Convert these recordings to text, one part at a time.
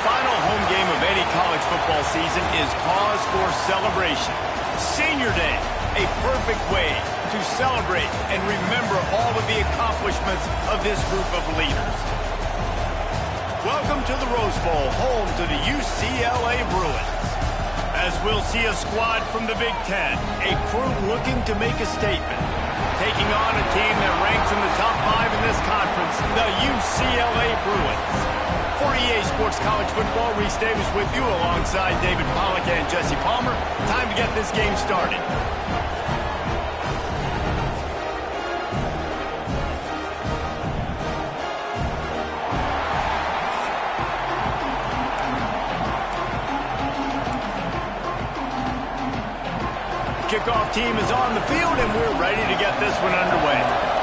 final home game of any college football season is cause for celebration. Senior Day, a perfect way to celebrate and remember all of the accomplishments of this group of leaders. Welcome to the Rose Bowl, home to the UCLA Bruins. As we'll see a squad from the Big Ten, a crew looking to make a statement, taking on a team that ranks in the top 5 in this conference, the UCLA Bruins. For EA Sports College Football, Reese Davis with you alongside David Pollack and Jesse Palmer. Time to get this game started. Kickoff team is on the field, and we're ready to get this one underway.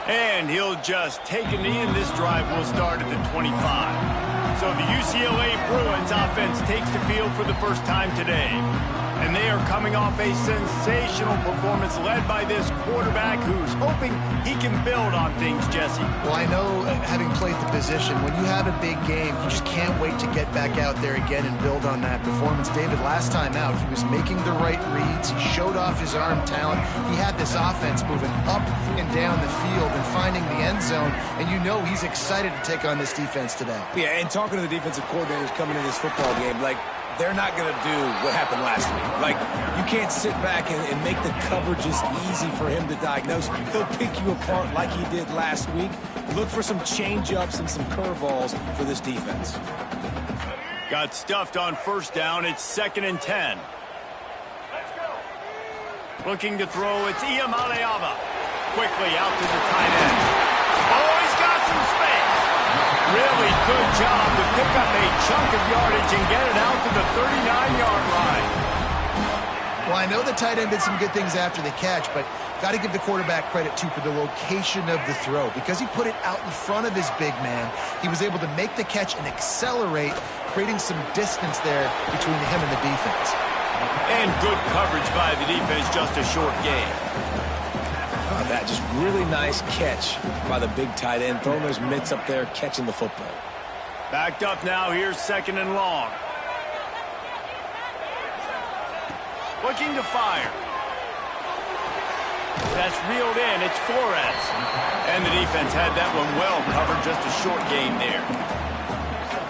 And he'll just take a knee, and this drive will start at the 25. So the UCLA Bruins offense takes the field for the first time today. And they are coming off a sensational performance led by this quarterback who's hoping he can build on things, Jesse. Well, I know, having played the position, when you have a big game, you just can't wait to get back out there again and build on that performance. David, last time out, he was making the right reads. He showed off his arm talent. He had this offense moving up and down the field and finding the end zone. And you know he's excited to take on this defense today. Yeah, and talking to the defensive coordinators coming in this football game, like, they're not going to do what happened last week. Like, you can't sit back and make the coverages easy for him to diagnose. He'll pick you apart like he did last week. Look for some change-ups and some curveballs for this defense. Got stuffed on first down. It's 2nd and 10. Looking to throw. It's Iamaleava. Quickly out to the tight end. Oh, he's got some space. Really good job to pick up a chunk of yardage and get it out to the 39-yard line. Well, I know the tight end did some good things after the catch, but got to give the quarterback credit, too, for the location of the throw. Because he put it out in front of his big man, he was able to make the catch and accelerate, creating some distance there between him and the defense. And good coverage by the defense, just a short gain. That just really nice catch by the big tight end, throwing those mitts up there, catching the football. Backed up now, here's 2nd and long. Looking to fire. That's reeled in, it's Flores. And the defense had that one well covered, just a short gain there.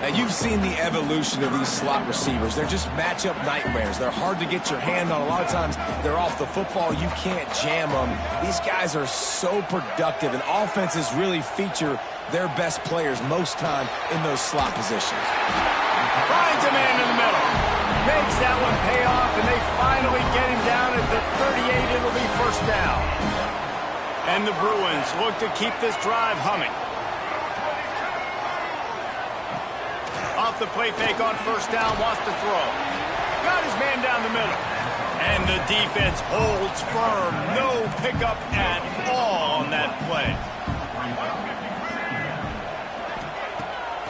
Now, you've seen the evolution of these slot receivers. They're just matchup nightmares. They're hard to get your hand on. A lot of times, they're off the football. You can't jam them. These guys are so productive, and offenses really feature their best players most time in those slot positions. Finds a man in the middle. Makes that one pay off, and they finally get him down at the 38. It'll be first down. And the Bruins look to keep this drive humming. Off the play fake on first down, wants to throw. Got his man down the middle. And the defense holds firm. No pickup at all on that play.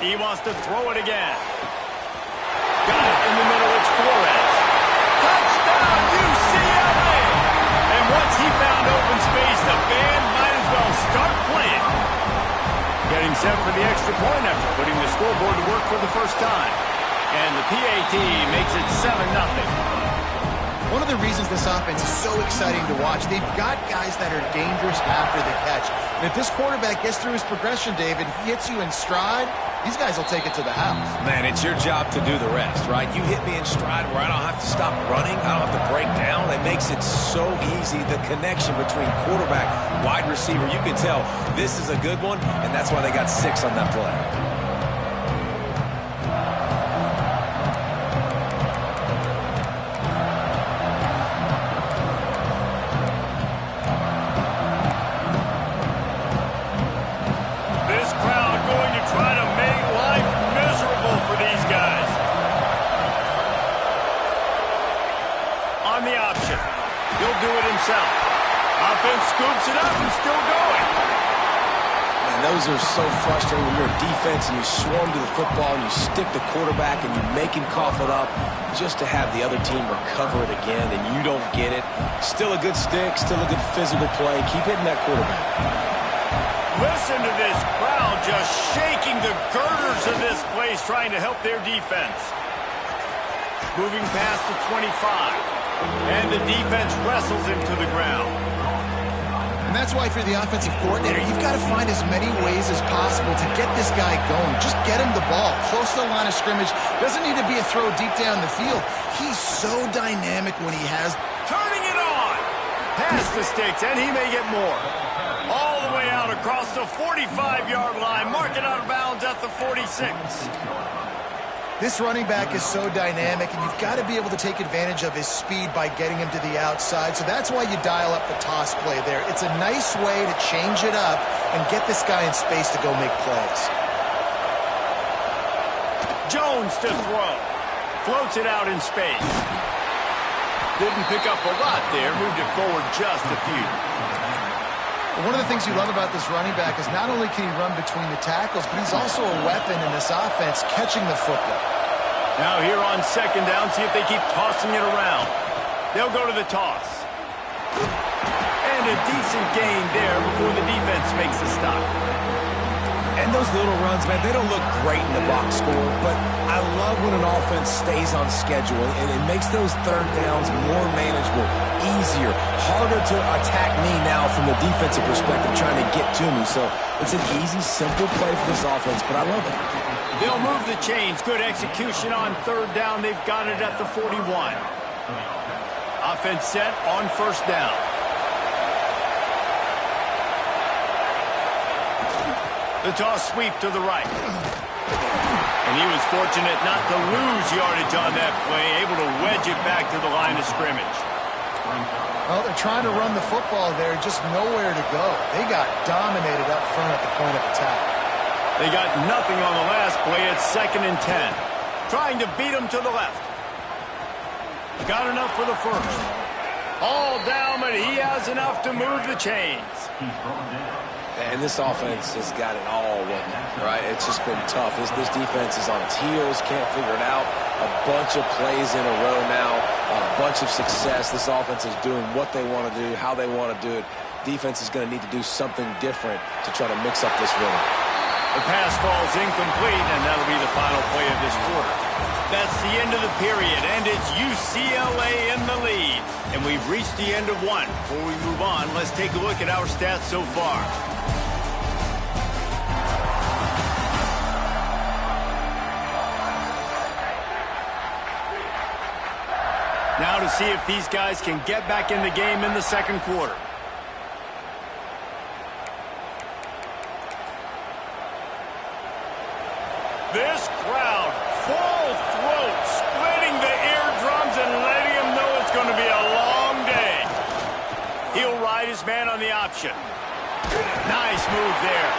He wants to throw it again. Got it in the middle, it's Flores. Touchdown, UCLA! And once he found open space, the band might as well start playing. Getting set for the extra point after putting the scoreboard to work for the first time. And the PAT makes it 7-0. One of the reasons this offense is so exciting to watch, they've got guys that are dangerous after the catch. And if this quarterback gets through his progression, David, he hits you in stride, these guys will take it to the house. Man, it's your job to do the rest, right? You hit me in stride where I don't have to stop running. I don't have to break down. It makes it so easy. The connection between quarterback, wide receiver, you can tell this is a good one, and that's why they got 6 on that play. Offense scoops it up and still going. Man, those are so frustrating when you're a defense and you swarm to the football and you stick the quarterback and you make him cough it up just to have the other team recover it again and you don't get it. Still a good stick, still a good physical play. Keep hitting that quarterback. Listen to this crowd just shaking the girders of this place, trying to help their defense. Moving past the 25. And the defense wrestles him to the ground. And that's why, if you're the offensive coordinator, you've got to find as many ways as possible to get this guy going. Just get him the ball close to the line of scrimmage. Doesn't need to be a throw deep down the field. He's so dynamic when he has. Turning it on. Past the sticks, and he may get more. All the way out across the 45-yard line. Mark it out of bounds at the 46. This running back is so dynamic, and you've got to be able to take advantage of his speed by getting him to the outside. So that's why you dial up the toss play there. It's a nice way to change it up and get this guy in space to go make plays. Jones to throw. Floats it out in space. Didn't pick up a lot there. Moved it forward just a few. One of the things you love about this running back is not only can he run between the tackles, but he's also a weapon in this offense catching the football. Now here on second down, see if they keep tossing it around. They'll go to the toss. And a decent gain there before the defense makes a stop. And those little runs, man, they don't look great in the box score, but I love when an offense stays on schedule, and it makes those third downs more manageable, easier, harder to attack me now from the defensive perspective trying to get to me. So it's an easy, simple play for this offense, but I love it. They'll move the chains. Good execution on third down. They've got it at the 41. Offense set on first down. The toss sweep to the right. And he was fortunate not to lose yardage on that play, able to wedge it back to the line of scrimmage. Well, they're trying to run the football there, just nowhere to go. They got dominated up front at the point of attack. They got nothing on the last play. It's 2nd and 10. Trying to beat him to the left. Got enough for the first. All down, but he has enough to move the chains. And this offense has got it all, right? It's just been tough. This defense is on its heels, can't figure it out. A bunch of plays in a row now, a bunch of success. This offense is doing what they want to do, how they want to do it. Defense is going to need to do something different to try to mix up this rhythm. The pass falls incomplete, and that'll be the final play of this quarter. That's the end of the period, and it's UCLA in the lead. And we've reached the end of one. Before we move on, let's take a look at our stats so far. Now to see if these guys can get back in the game in the second quarter. This crowd, full throat, splitting the eardrums and letting him know it's going to be a long day. He'll ride his man on the option. Nice move there.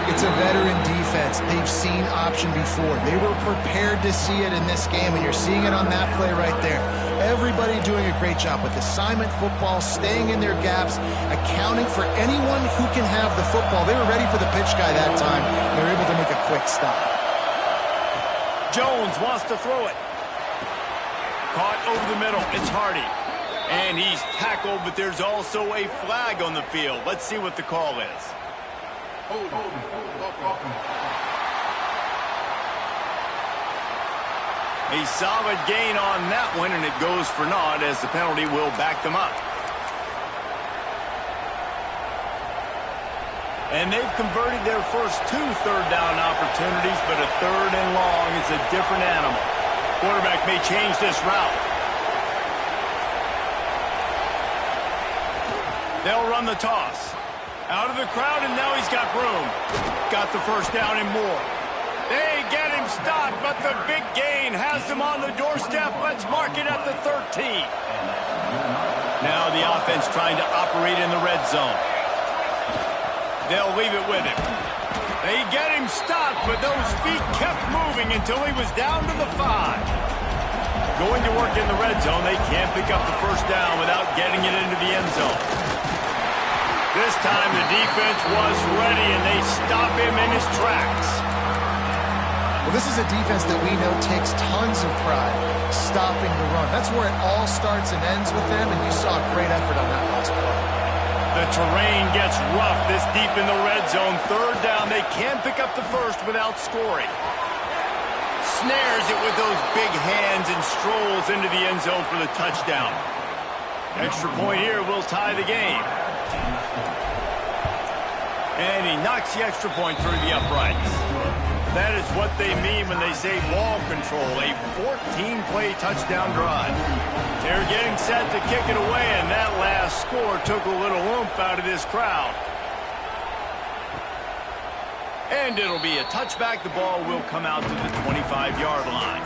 It's a veteran defense. They've seen option before. They were prepared to see it in this game, and you're seeing it on that play right there. Everybody doing a great job with assignment football, staying in their gaps, accounting for anyone who can have the football. They were ready for the pitch guy that time. They were able to make a quick stop. Jones wants to throw it. Caught over the middle. It's Hardy. And he's tackled, but there's also a flag on the field. Let's see what the call is. A solid gain on that one, and it goes for naught as the penalty will back them up. And they've converted their first 2 third down opportunities, but a 3rd and long is a different animal. Quarterback may change this route. They'll run the toss. Out of the crowd, and now he's got room. Got the first down and more. They get him stopped, but the big gain has them on the doorstep. Let's mark it at the 13. Now the offense trying to operate in the red zone. They'll leave it with him. They get him stopped, but those feet kept moving until he was down to the 5. Going to work in the red zone, they can't pick up the first down without getting it into the end zone. This time the defense was ready, and they stop him in his tracks. Well, this is a defense that we know takes tons of pride stopping the run. That's where it all starts and ends with them, and you saw a great effort on that last play. The terrain gets rough this deep in the red zone. Third down, they can pick up the first without scoring. Snares it with those big hands and strolls into the end zone for the touchdown. Extra point here will tie the game. And he knocks the extra point through the uprights. That is what they mean when they say ball control, a 14-play touchdown drive. They're getting set to kick it away, and that last score took a little oomph out of this crowd. And it'll be a touchback. The ball will come out to the 25-yard line.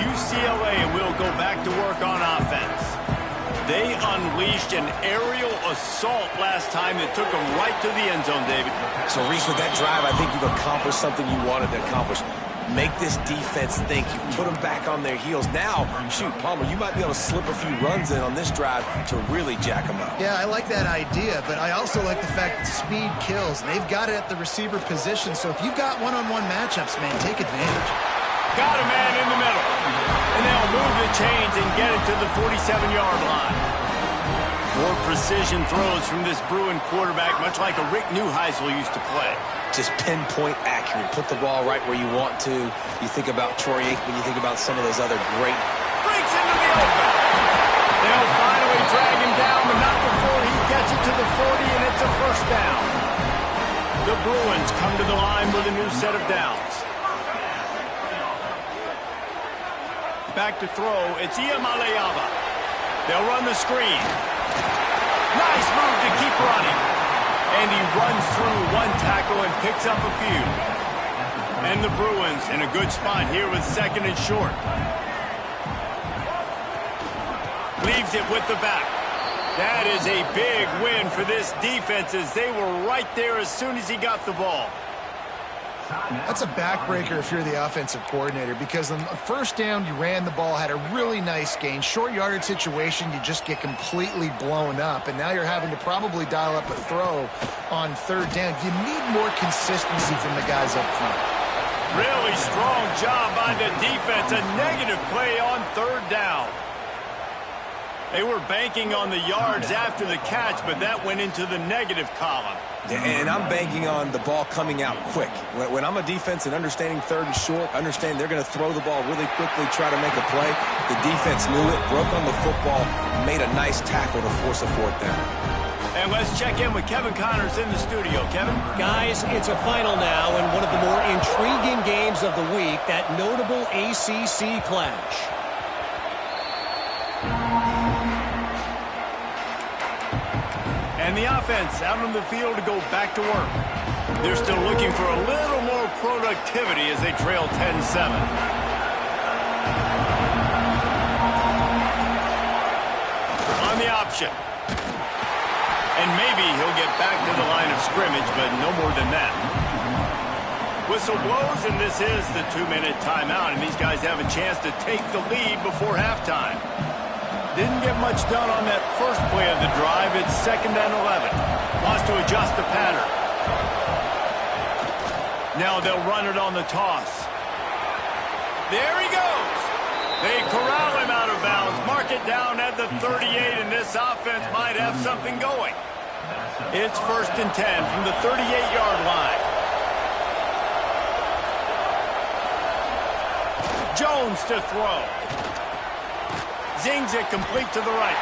UCLA will go back to work on offense. They unleashed an aerial assault last time that took them right to the end zone, David. So, Reese, with that drive, I think you've accomplished something you wanted to accomplish. Make this defense think. You put them back on their heels. Now, shoot, Palmer, you might be able to slip a few runs in on this drive to really jack them up. Yeah, I like that idea, but I also like the fact that speed kills. They've got it at the receiver position, so if you've got one-on-one matchups, man, take advantage. Got a man in the middle. And they'll move the chains and get it to the 47-yard line. More precision throws from this Bruin quarterback, much like a Rick Neuheisel used to play. Just pinpoint accurate. Put the ball right where you want to. You think about Troy Aikman, you think about some of those other great... Breaks into the open. They'll finally drag him down, but not before he gets it to the 40, and it's a first down. The Bruins come to the line with a new set of downs. Back to throw, it's Iamaleava. They'll run the screen. Nice move to keep running. And he runs through one tackle and picks up a few. And the Bruins in a good spot here with second and short. Leaves it with the back. That is a big win for this defense as they were right there as soon as he got the ball. That's a backbreaker if you're the offensive coordinator, because on the first down, you ran the ball, had a really nice gain. Short yardage situation, you just get completely blown up, and now you're having to probably dial up a throw on third down. You need more consistency from the guys up front. Really strong job by the defense. A negative play on third down. They were banking on the yards after the catch, but that went into the negative column. And I'm banking on the ball coming out quick. When I'm a defense and understanding third and short, understand they're going to throw the ball really quickly, try to make a play. The defense knew it, broke on the football, made a nice tackle to force a fourth down. And let's check in with Kevin Connors in the studio. Kevin? Guys, it's a final now and one of the more intriguing games of the week, that notable ACC clash. And the offense out on the field to go back to work. They're still looking for a little more productivity as they trail 10-7. On the option. And maybe he'll get back to the line of scrimmage, but no more than that. Whistle blows, and this is the 2-minute timeout, and these guys have a chance to take the lead before halftime. Didn't get much done on that first play of the drive. It's 2nd and 11. Wants to adjust the pattern. Now they'll run it on the toss. There he goes. They corral him out of bounds. Mark it down at the 38, and this offense might have something going. It's 1st and 10 from the 38-yard line. Jones to throw. Zings it complete to the right.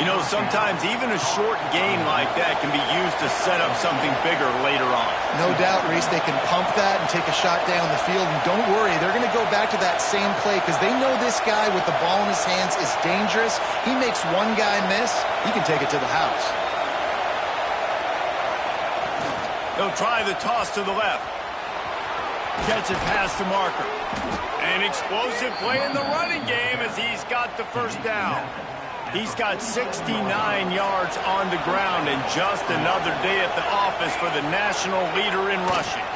You know, sometimes even a short gain like that can be used to set up something bigger later on. No doubt, Reese, they can pump that and take a shot down the field. And don't worry, they're going to go back to that same play because they know this guy with the ball in his hands is dangerous. He makes one guy miss, he can take it to the house. They'll try the toss to the left. Gets it past the marker. An explosive play in the running game as he's got the first down. He's got 69 yards on the ground and just another day at the office for the national leader in rushing.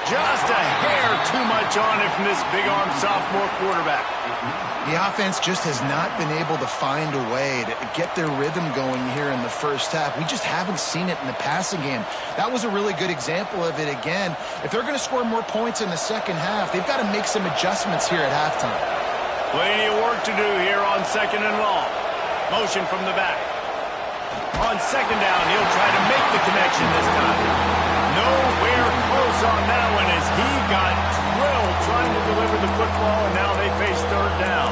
Just a hair too much on it from this big-arm sophomore quarterback. The offense just has not been able to find a way to get their rhythm going here in the first half. We just haven't seen it in the passing game. That was a really good example of it again. If they're going to score more points in the second half, they've got to make some adjustments here at halftime. Plenty of work to do here on 2nd and long. Motion from the back. On 2nd down, he'll try to make the connection this time. Nowhere close on that one as he got drilled trying to deliver the football, and now they face 3rd down.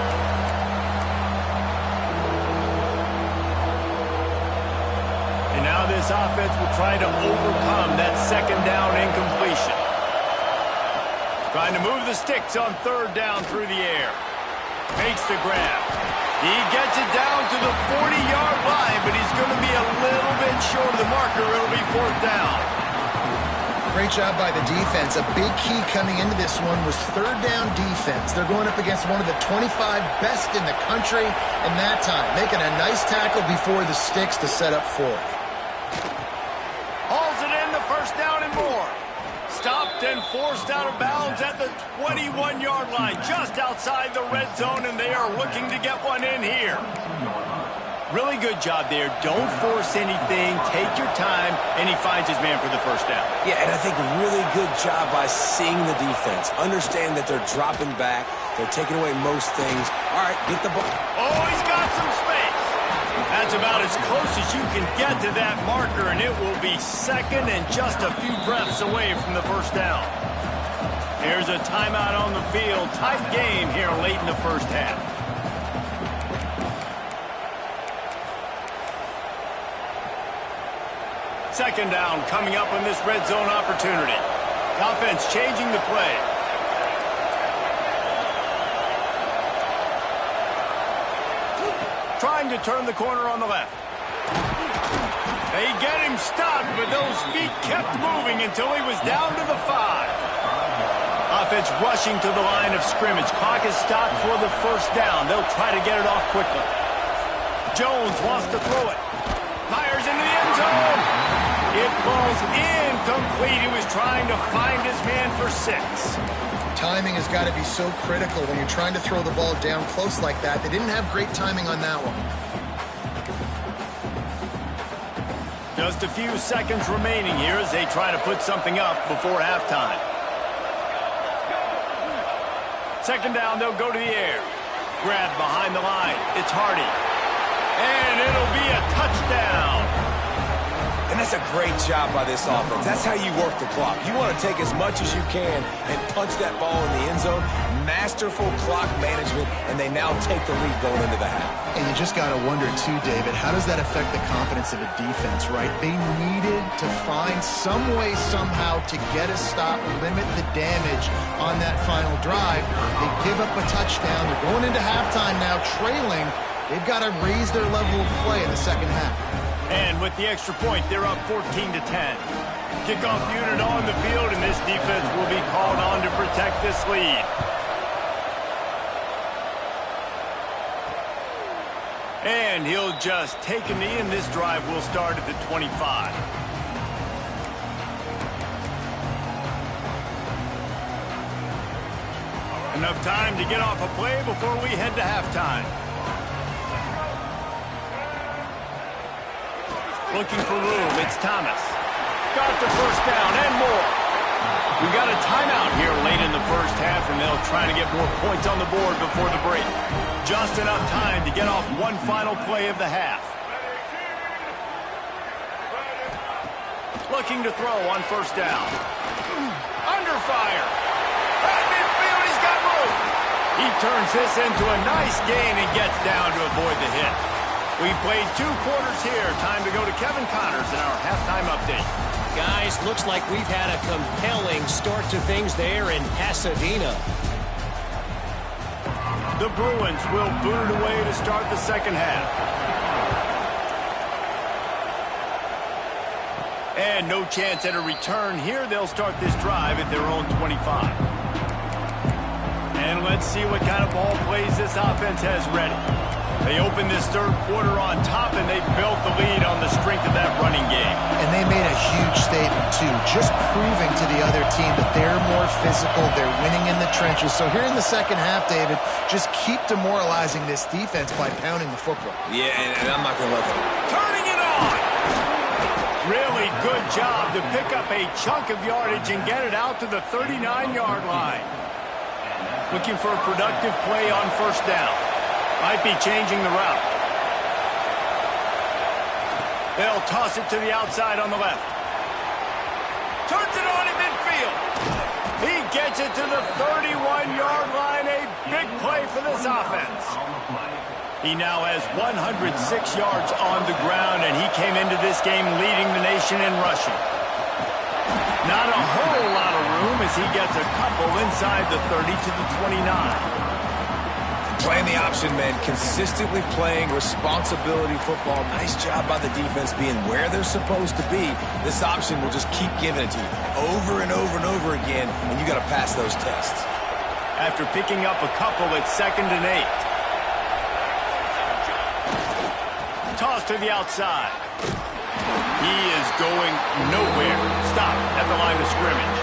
And now this offense will try to overcome that 2nd down incompletion. Trying to move the sticks on 3rd down through the air. Makes the grab. He gets it down to the 40-yard line, but he's going to be a little bit short of the marker. It'll be 4th down. Great job by the defense. A big key coming into this one was 3rd down defense. They're going up against one of the 25 best in the country in that time, making a nice tackle before the sticks to set up 4th. Hauls it in, the 1st down and more. Stopped and forced out of bounds at the 21-yard line, just outside the red zone, and they are looking to get one in here. Really good job there. Don't force anything. Take your time, and he finds his man for the 1st down. Yeah, and I think really good job by seeing the defense. Understand that they're dropping back. They're taking away most things. All right, get the ball. Oh, he's got some space. That's about as close as you can get to that marker, and it will be 2nd and just a few breaths away from the 1st down. Here's a timeout on the field. Tight game here late in the 1st half. Second down coming up on this red zone opportunity. Offense changing the play. Trying to turn the corner on the left. They get him stopped, but those feet kept moving until he was down to the 5. Offense rushing to the line of scrimmage. Clock is stopped for the 1st down. They'll try to get it off quickly. Jones wants to throw it. Fires into the end zone. It falls incomplete. He was trying to find his man for 6. Timing has got to be so critical when you're trying to throw the ball down close like that. They didn't have great timing on that one. Just a few seconds remaining here as they try to put something up before halftime. 2nd down, they'll go to the air. Grab behind the line. It's Hardy. And it'll be a touchdown. And that's a great job by this offense. That's how you work the clock. You want to take as much as you can and punch that ball in the end zone. Masterful clock management, and they now take the lead going into the half. And you just got to wonder, too, David, how does that affect the confidence of a defense, right? They needed to find some way, somehow, to get a stop, limit the damage on that final drive. They give up a touchdown. They're going into halftime now, trailing. They've got to raise their level of play in the 2nd half. And with the extra point, they're up 14-10. Kickoff unit on the field, and this defense will be called on to protect this lead. And he'll just take a knee, and this drive will start at the 25. Enough time to get off a play before we head to halftime. Looking for room, it's Thomas. Got the 1st down and more. We've got a timeout here late in the 1st half, and they'll try to get more points on the board before the break. Just enough time to get off one final play of the half. Looking to throw on 1st down. Under fire. At midfield, he's got room. He turns this into a nice gain and gets down to avoid the hit. We've played 2 quarters here. Time to go to Kevin Connors in our halftime update. Guys, looks like we've had a compelling start to things there in Pasadena. The Bruins will boot it away to start the 2nd half. And no chance at a return here. They'll start this drive at their own 25. And let's see what kind of ball plays this offense has ready. They opened this 3rd quarter on top, and they built the lead on the strength of that running game. And they made a huge statement, too, just proving to the other team that they're more physical, they're winning in the trenches. So here in the 2nd half, David, just keep demoralizing this defense by pounding the football. Yeah, and I'm not going to let them. Turning it on! Really good job to pick up a chunk of yardage and get it out to the 39-yard line. Looking for a productive play on first down. Might be changing the route. They'll toss it to the outside on the left. Turns it on in midfield. He gets it to the 31-yard line. A big play for this offense. He now has 106 yards on the ground, and he came into this game leading the nation in rushing. Not a whole lot of room as he gets a couple inside the 30 to the 29. Playing the option man, consistently playing responsibility football. Nice job by the defense being where they're supposed to be. This option will just keep giving it to you over and over and over again, and you got to pass those tests. After picking up a couple, it's 2nd and 8. Toss to the outside. He is going nowhere. Stop at the line of scrimmage.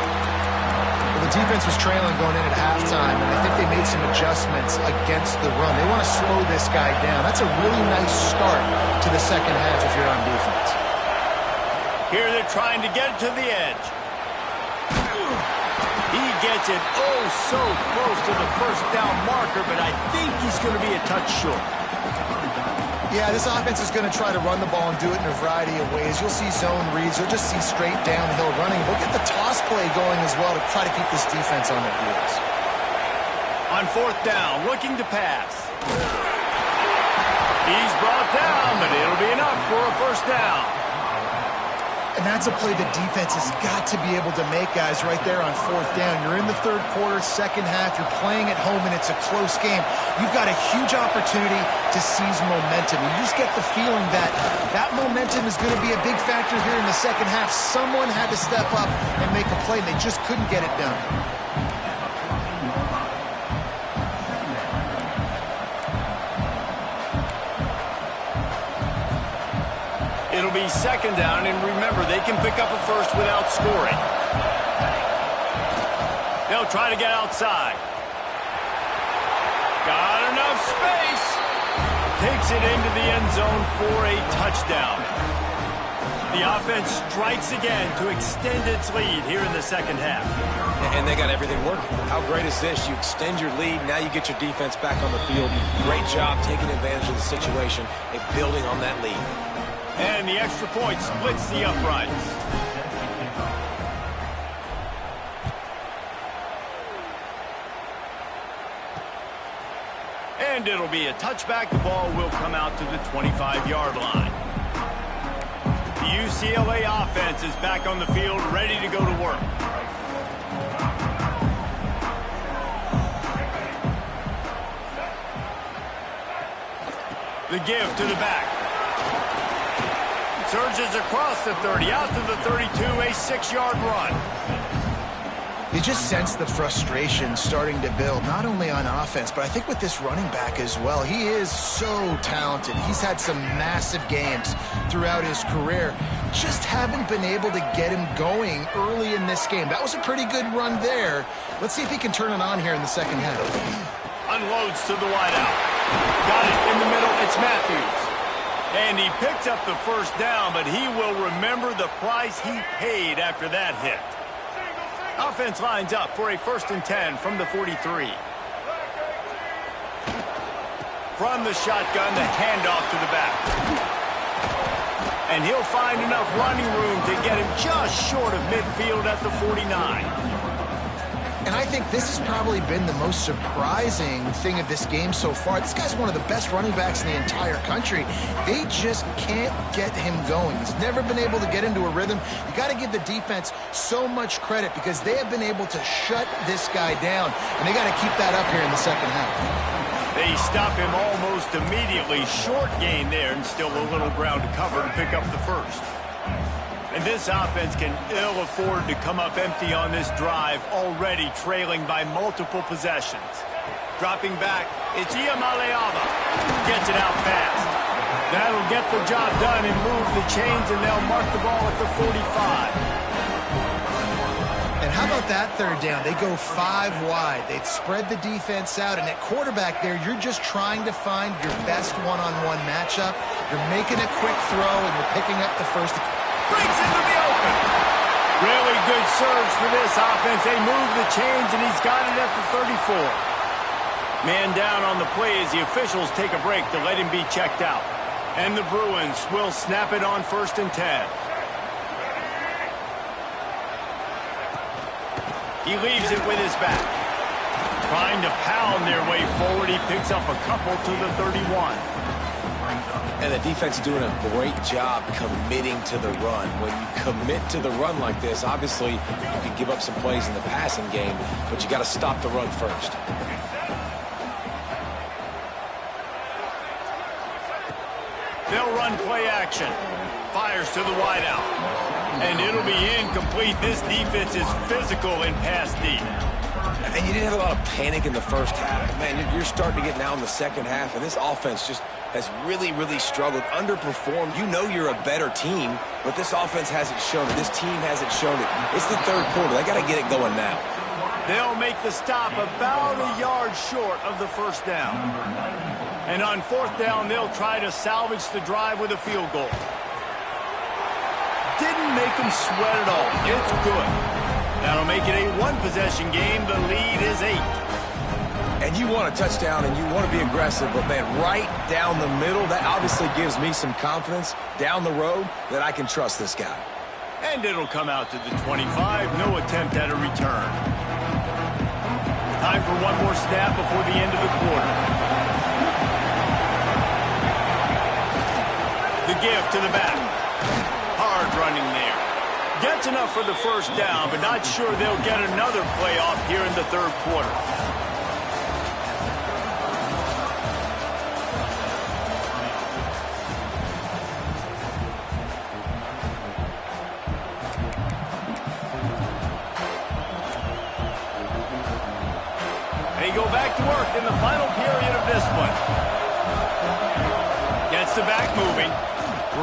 Well, the defense was trailing going in at halftime, and I think they made some adjustments against the run. They want to slow this guy down. That's a really nice start to the second half if you're on defense. Here they're trying to get it to the edge. He gets it so close to the first down marker, but I think he's going to be a touch short. Yeah, this offense is going to try to run the ball and do it in a variety of ways. You'll see zone reads. You'll just see straight downhill running. We'll get the toss play going as well to try to keep this defense on their heels. On 4th down, looking to pass. He's brought down, but it'll be enough for a first down. And that's a play the defense has got to be able to make, guys, right there on 4th down. You're in the 3rd quarter, second half. You're playing at home, and it's a close game. You've got a huge opportunity to seize momentum. You just get the feeling that that momentum is going to be a big factor here in the second half. Someone had to step up and make a play, and they just couldn't get it done. It'll be 2nd down, and remember, they can pick up a first without scoring. They'll try to get outside. Got enough space. Takes it into the end zone for a touchdown. The offense strikes again to extend its lead here in the second half. And they got everything working. How great is this? You extend your lead, now you get your defense back on the field. Great job taking advantage of the situation and building on that lead. And the extra point splits the uprights. And it'll be a touchback. The ball will come out to the 25-yard line. The UCLA offense is back on the field, ready to go to work. The give to the back. Surges across the 30, out to the 32, a 6-yard run. You just sense the frustration starting to build, not only on offense, but I think with this running back as well. He is so talented. He's had some massive games throughout his career. Just haven't been able to get him going early in this game. That was a pretty good run there. Let's see if he can turn it on here in the second half. Unloads to the wideout. Got it in the middle. It's Matthews. And he picked up the first down, but he will remember the price he paid after that hit. Offense lines up for a 1st and 10 from the 43. From the shotgun, the handoff to the back. And he'll find enough running room to get him just short of midfield at the 49. And I think this has probably been the most surprising thing of this game so far. This guy's one of the best running backs in the entire country. They just can't get him going. He's never been able to get into a rhythm. You got to give the defense so much credit because they have been able to shut this guy down. And they got to keep that up here in the second half. They stop him almost immediately. Short gain there and still a little ground to cover to pick up the first. And this offense can ill afford to come up empty on this drive, already trailing by multiple possessions. Dropping back, it's Iamaleava. Gets it out fast. That'll get the job done and move the chains, and they'll mark the ball at the 45. And how about that 3rd down? They go 5 wide. They'd spread the defense out, and at quarterback there, you're just trying to find your best one-on-one matchup. You're making a quick throw, and you're picking up the first. Breaks into the open. Really good surge for this offense. They move the chains, and he's got it at the 34. Man down on the play as the officials take a break to let him be checked out. And the Bruins will snap it on 1st and 10. He leaves it with his back. Trying to pound their way forward. He picks up a couple to the 31. And the defense is doing a great job committing to the run. When you commit to the run like this, obviously you can give up some plays in the passing game, but you got to stop the run first. They'll run play action. Fires to the wideout. And it'll be incomplete. This defense is physical in pass deep. And you didn't have a lot of panic in the first half. Man, you're starting to get now in the second half, and this offense just has really, really struggled, underperformed. You know you're a better team, but this offense hasn't shown it. This team hasn't shown it. It's the third quarter. They got to get it going now. They'll make the stop about a yard short of the first down. And on 4th down, they'll try to salvage the drive with a field goal. Didn't make them sweat at all. It's good. That'll make it a one-possession game. The lead is 8. And you want a touchdown and you want to be aggressive, but, man, right down the middle, that obviously gives me some confidence down the road that I can trust this guy. And it'll come out to the 25. No attempt at a return. Time for one more snap before the end of the quarter. The give to the back. Hard running there. Gets enough for the first down, but not sure they'll get another play off here in the third quarter. They go back to work in the final period of this one. Gets the back moving.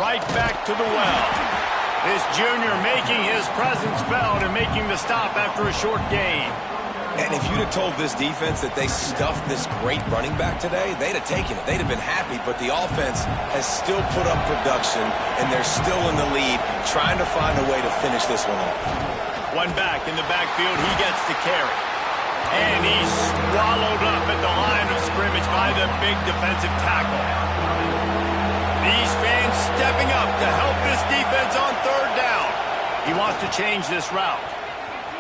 Right back to the well. This junior making his presence felt and making the stop after a short gain. And if you'd have told this defense that they stuffed this great running back today, they'd have taken it. They'd have been happy, but the offense has still put up production, and they're still in the lead, trying to find a way to finish this one off. One back in the backfield, he gets the carry. And he's swallowed up at the line of scrimmage by the big defensive tackle. These fans stepping up to help this defense on 3rd down. He wants to change this route.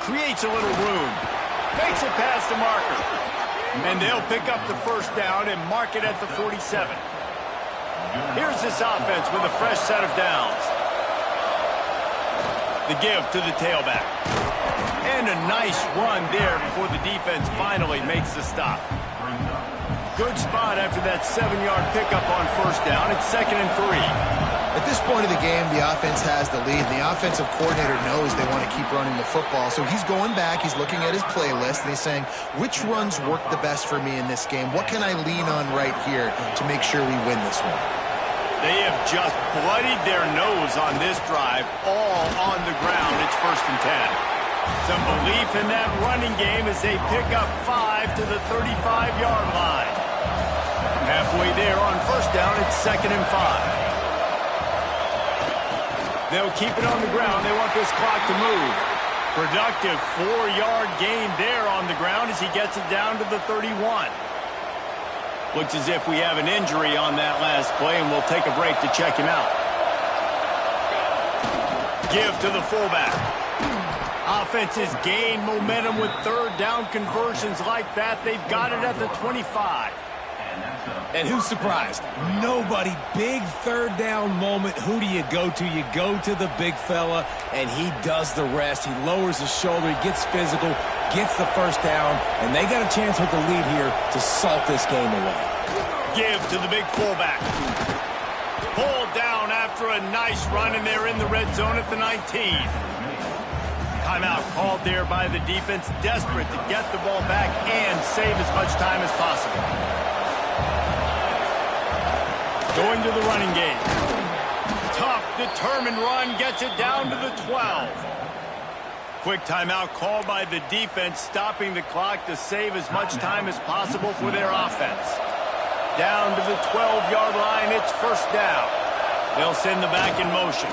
Creates a little room. Makes it past the marker. And they'll pick up the first down and mark it at the 47. Here's this offense with a fresh set of downs. The give to the tailback. And a nice run there before the defense finally makes the stop. Good spot after that 7-yard pickup on 1st down. It's 2nd and 3. At this point of the game, the offense has the lead. The offensive coordinator knows they want to keep running the football. So he's going back, he's looking at his playlist, and he's saying, which runs work the best for me in this game? What can I lean on right here to make sure we win this one? They have just bloodied their nose on this drive, all on the ground. It's 1st and 10. Some belief in that running game as they pick up 5 to the 35-yard line. Halfway there on 1st down, it's 2nd and 5. They'll keep it on the ground. They want this clock to move. Productive 4-yard gain there on the ground as he gets it down to the 31. Looks as if we have an injury on that last play, and we'll take a break to check him out. Give to the fullback. Offenses gain momentum with 3rd down conversions like that. They've got it at the 25. And who's surprised? Nobody. Big 3rd down moment. Who do you go to? You go to the big fella, and he does the rest. He lowers his shoulder, he gets physical, gets the first down, and they got a chance with the lead here to salt this game away. Give to the big fullback. Pulled down after a nice run, and they're in the red zone at the 19. Timeout called there by the defense, desperate to get the ball back and save as much time as possible. Going to the running game. Tough, determined run, gets it down to the 12. Quick timeout called by the defense, stopping the clock to save as much time as possible for their offense. Down to the 12-yard line, it's 1st down. They'll send the back in motion.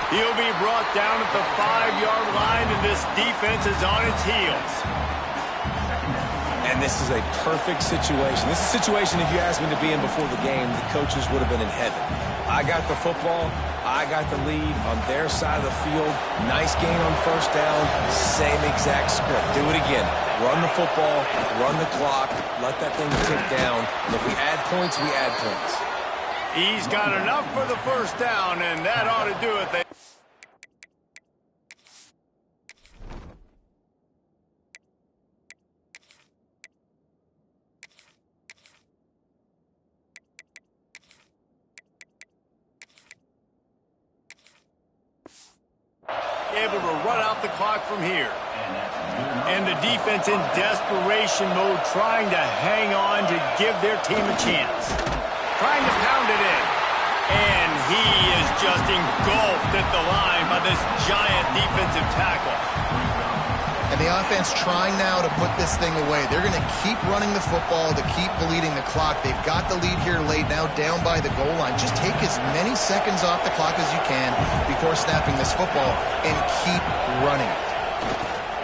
He'll be brought down at the 5-yard line, and this defense is on its heels. And this is a perfect situation. This is a situation, if you asked me to be in before the game, the coaches would have been in heaven. I got the football. I got the lead on their side of the field. Nice gain on first down. Same exact script. Do it again. Run the football, run the clock, let that thing tick down. And if we add points, we add points. He's got enough for the first down, and that ought to do it. Able to run out the clock from here. And the defense in desperation mode, trying to hang on to give their team a chance. Trying to pound it in. And he is just engulfed at the line by this giant defensive tackle. And the offense trying now to put this thing away. They're going to keep running the football to keep bleeding the clock. They've got the lead here late, now down by the goal line. Just take as many seconds off the clock as you can before snapping this football and keep running.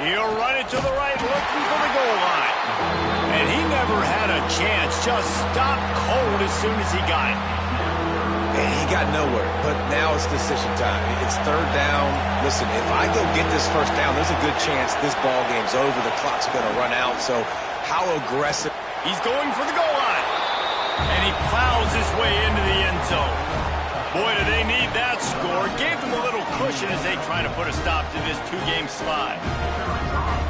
He'll run it to the right, looking for the goal line. And he never had a chance. Just stopped cold as soon as he got it. And he got nowhere, but now it's decision time. It's third down. Listen, if I go get this first down, there's a good chance this ball game's over. The clock's going to run out, so how aggressive. He's going for the goal line. And he plows his way into the end zone. Boy, do they need that score. Gave them a little cushion as they try to put a stop to this two-game slide.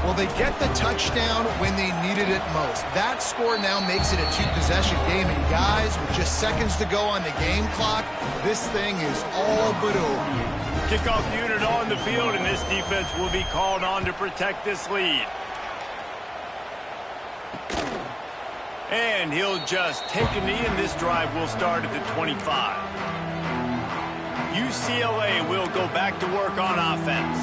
Well, they get the touchdown when they needed it most. That score now makes it a two-possession game. And guys, with just seconds to go on the game clock, this thing is all but over. Kickoff unit on the field, and this defense will be called on to protect this lead. And he'll just take a knee, and this drive will start at the 25. UCLA will go back to work on offense.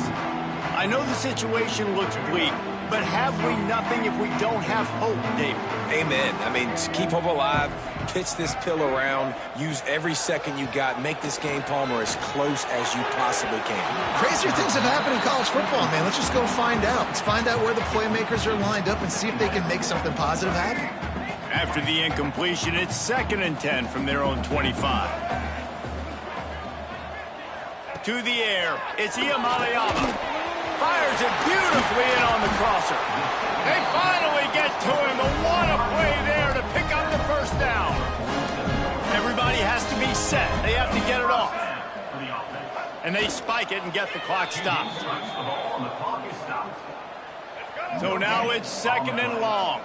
I know the situation looks bleak, but have we nothing if we don't have hope, David? Amen. I mean, keep hope alive, pitch this pill around, use every second you got, make this game, Palmer, as close as you possibly can. Crazier things have happened in college football, man. Let's just go find out. Let's find out where the playmakers are lined up and see if they can make something positive happen. After the incompletion, it's 2nd and 10 from their own 25. To the air, it's Iamaleava. Fires it beautifully in on the crosser. They finally get to him. What a play there to pick up the first down. Everybody has to be set. They have to get it off. And they spike it and get the clock stopped. So now it's 2nd and long.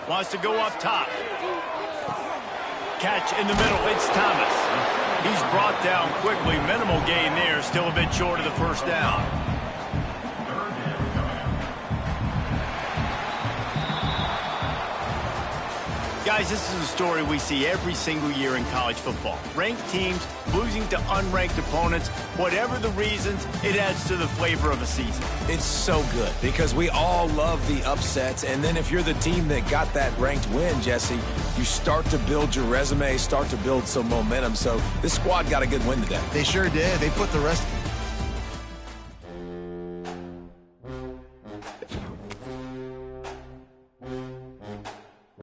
Wants to go up top. Catch in the middle, it's Thomas. He's brought down quickly. Minimal gain there, still a bit short of the first down. Guys, this is a story we see every single year in college football. Ranked teams losing to unranked opponents. Whatever the reasons, it adds to the flavor of a season. It's so good because we all love the upsets. And then if you're the team that got that ranked win, Jesse, you start to build your resume, start to build some momentum. So this squad got a good win today. They sure did. They put the rest